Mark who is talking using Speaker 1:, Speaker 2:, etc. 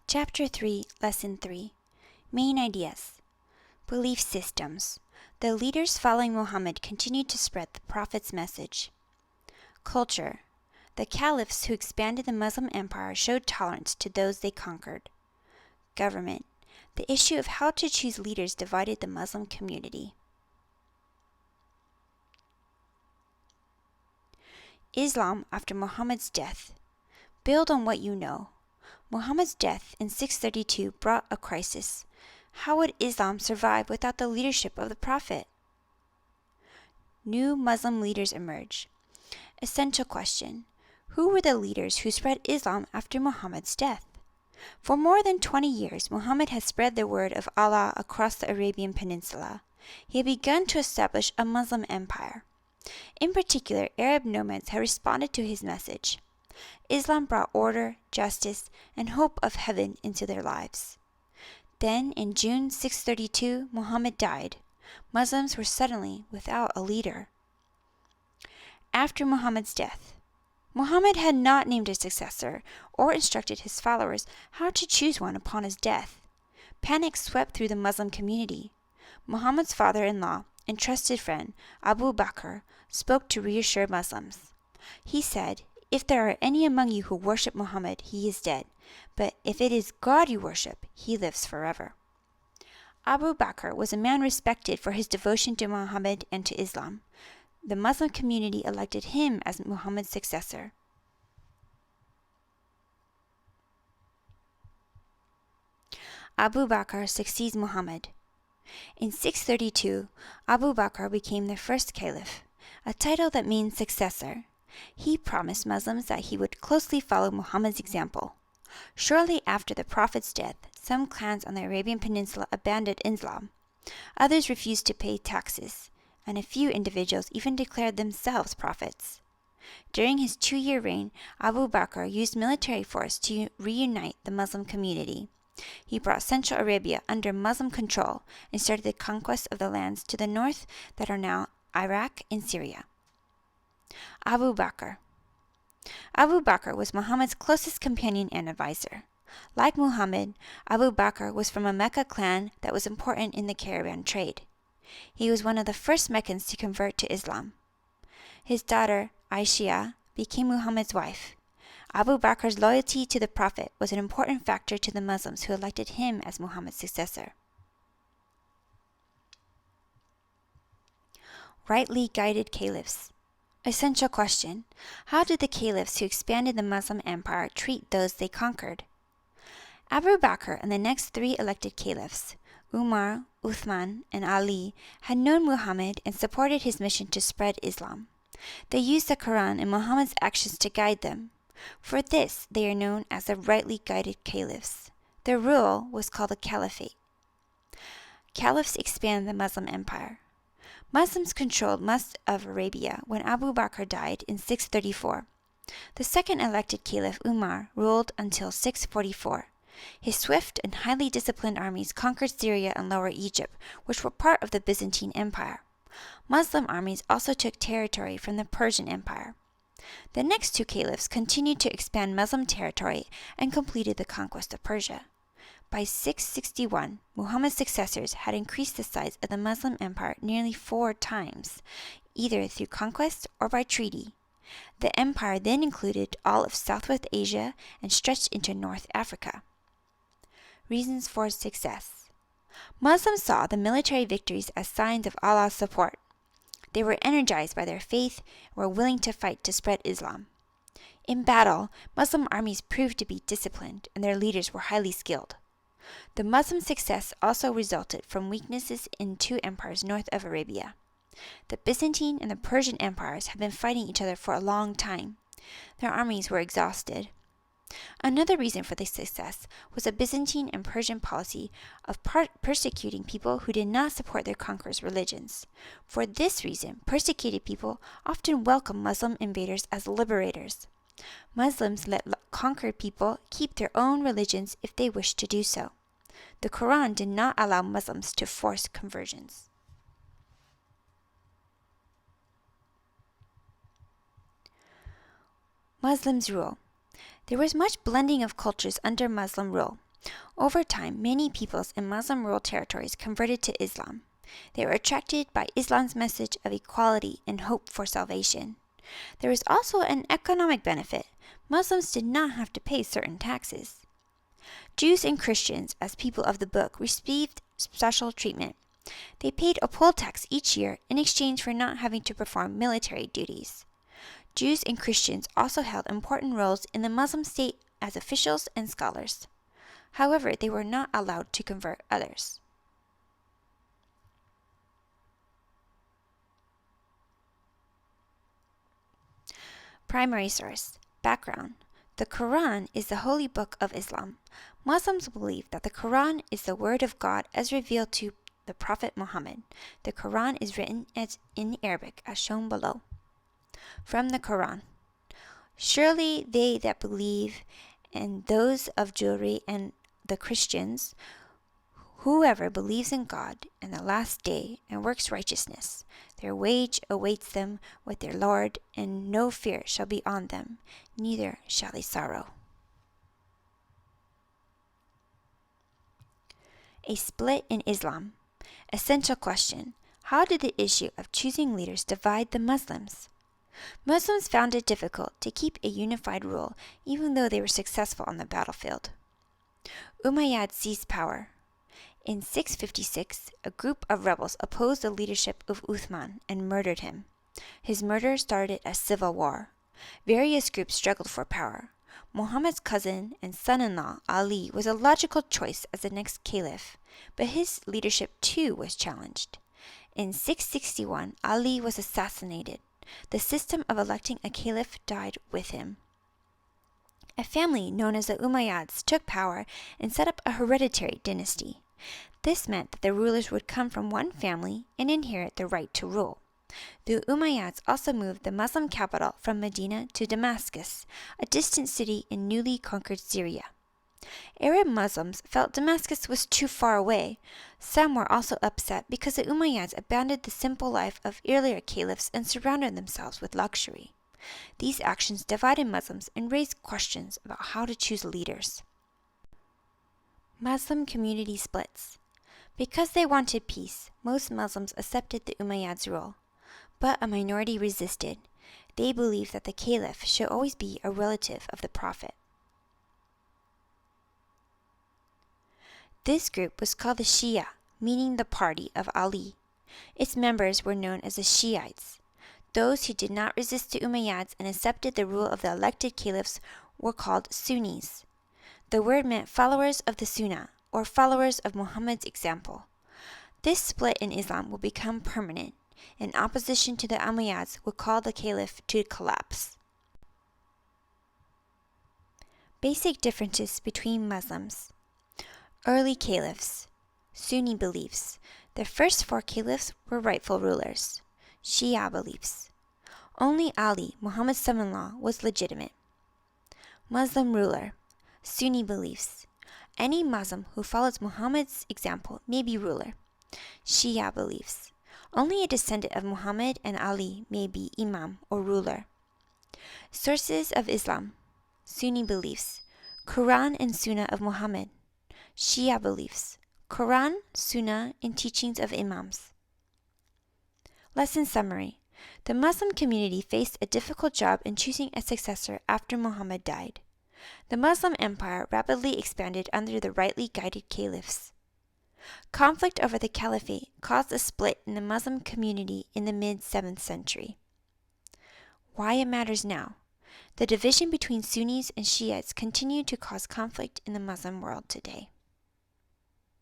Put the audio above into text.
Speaker 1: Chapter 3, Lesson 3. Main Ideas. Belief Systems. The leaders following Muhammad continued to spread the Prophet's message. Culture. The Caliphs who expanded the Muslim empire showed tolerance to those they conquered. Government. The issue of how to choose leaders divided the Muslim community. Islam after Muhammad's death. Build on what you know. Muhammad's death in 632 brought a crisis. How would Islam survive without the leadership of the Prophet? New Muslim leaders emerge. Essential question. Who were the leaders who spread Islam after Muhammad's death? For more than 20 years, Muhammad has spread the word of Allah across the Arabian Peninsula. He had begun to establish a Muslim empire. In particular, Arab nomads had responded to his message. Islam brought order, justice, and hope of heaven into their lives. Then, in June 632, Muhammad died. Muslims were suddenly without a leader. After Muhammad's death, Muhammad had not named a successor or instructed his followers how to choose one upon his death. Panic swept through the Muslim community. Muhammad's father-in-law and trusted friend, Abu Bakr, spoke to reassure Muslims. He said, "If there are any among you who worship Muhammad, he is dead. But if it is God you worship, he lives forever." Abu Bakr was a man respected for his devotion to Muhammad and to Islam. The Muslim community elected him as Muhammad's successor. Abu Bakr succeeds Muhammad. In 632, Abu Bakr became the first caliph, a title that means successor. He promised Muslims that he would closely follow Muhammad's example. Shortly after the Prophet's death, some clans on the Arabian Peninsula abandoned Islam. Others refused to pay taxes, and a few individuals even declared themselves prophets. During his 2-year reign, Abu Bakr used military force to reunite the Muslim community. He brought Central Arabia under Muslim control and started the conquest of the lands to the north that are now Iraq and Syria. Abu Bakr. Abu Bakr was Muhammad's closest companion and advisor. Like Muhammad, Abu Bakr was from a Mecca clan that was important in the caravan trade. He was one of the first Meccans to convert to Islam. His daughter, Aisha, became Muhammad's wife. Abu Bakr's loyalty to the Prophet was an important factor to the Muslims who elected him as Muhammad's successor. Rightly guided caliphs. Essential question. How did the caliphs who expanded the Muslim empire treat those they conquered? Abu Bakr and the next 3 elected caliphs, Umar, Uthman, and Ali, had known Muhammad and supported his mission to spread Islam. They used the Quran and Muhammad's actions to guide them. For this, they are known as the rightly guided caliphs. Their rule was called the Caliphate. Caliphs expanded the Muslim empire. Muslims controlled most of Arabia when Abu Bakr died in 634. The second elected caliph, Umar, ruled until 644. His swift and highly disciplined armies conquered Syria and Lower Egypt, which were part of the Byzantine Empire. Muslim armies also took territory from the Persian Empire. The next 2 caliphs continued to expand Muslim territory and completed the conquest of Persia. By 661, Muhammad's successors had increased the size of the Muslim empire nearly 4 times, either through conquest or by treaty. The empire then included all of Southwest Asia and stretched into North Africa. Reasons for success. Muslims saw the military victories as signs of Allah's support. They were energized by their faith and were willing to fight to spread Islam. In battle, Muslim armies proved to be disciplined and their leaders were highly skilled. The Muslim success also resulted from weaknesses in 2 empires north of Arabia. The Byzantine and the Persian empires had been fighting each other for a long time. Their armies were exhausted. Another reason for this success was a Byzantine and Persian policy of persecuting people who did not support their conquerors' religions. For this reason, persecuted people often welcomed Muslim invaders as liberators. Muslims let conquered people keep their own religions if they wished to do so. The Quran did not allow Muslims to force conversions. Muslims' rule. There was much blending of cultures under Muslim rule. Over time, many peoples in Muslim ruled territories converted to Islam. They were attracted by Islam's message of equality and hope for salvation. There was also an economic benefit. Muslims did not have to pay certain taxes. Jews and Christians, as people of the book, received special treatment. They paid a poll tax each year in exchange for not having to perform military duties. Jews and Christians also held important roles in the Muslim state as officials and scholars. However, they were not allowed to convert others. Primary source. Background. The Quran is the holy book of Islam. Muslims believe that the Quran is the word of God as revealed to the Prophet Muhammad. The Quran is written in Arabic as shown below. From the Quran. Surely they that believe, and those of Jewry and the Christians, whoever believes in God and the last day and works righteousness, their wage awaits them with their Lord, and no fear shall be on them, neither shall they sorrow. A split in Islam. Essential question. How did the issue of choosing leaders divide the Muslims? Muslims found it difficult to keep a unified rule even though they were successful on the battlefield. Umayyad seized power. In 656, a group of rebels opposed the leadership of Uthman and murdered him. His murder started a civil war. Various groups struggled for power. Muhammad's cousin and son-in-law, Ali, was a logical choice as the next caliph, but his leadership too was challenged. In 661, Ali was assassinated. The system of electing a caliph died with him. A family known as the Umayyads took power and set up a hereditary dynasty. This meant that the rulers would come from one family and inherit the right to rule. The Umayyads also moved the Muslim capital from Medina to Damascus, a distant city in newly conquered Syria. Arab Muslims felt Damascus was too far away. Some were also upset because the Umayyads abandoned the simple life of earlier caliphs and surrounded themselves with luxury. These actions divided Muslims and raised questions about how to choose leaders. Muslim community splits. Because they wanted peace, most Muslims accepted the Umayyads' rule, but a minority resisted. They believed that the caliph should always be a relative of the Prophet. This group was called the Shia, meaning the party of Ali. Its members were known as the Shiites. Those who did not resist the Umayyads and accepted the rule of the elected caliphs were called Sunnis. The word meant followers of the Sunnah, or followers of Muhammad's example. This split in Islam would become permanent, and opposition to the Umayyads would cause the caliph to collapse. Basic differences between Muslims. Early caliphs. Sunni beliefs. The first 4 caliphs were rightful rulers. Shia beliefs. Only Ali, Muhammad's son-in-law, was legitimate. Muslim ruler. Sunni beliefs. Any Muslim who follows Muhammad's example may be ruler. Shia beliefs. Only a descendant of Muhammad and Ali may be imam or ruler. Sources of Islam. Sunni beliefs. Quran and Sunnah of Muhammad. Shia beliefs. Quran, Sunnah, and teachings of imams. Lesson summary. The Muslim community faced a difficult job in choosing a successor after Muhammad died. The Muslim empire rapidly expanded under the rightly guided caliphs. Conflict over the caliphate caused a split in the Muslim community in the mid-7th century. Why it matters now. The division between Sunnis and Shiites continued to cause conflict in the Muslim world today.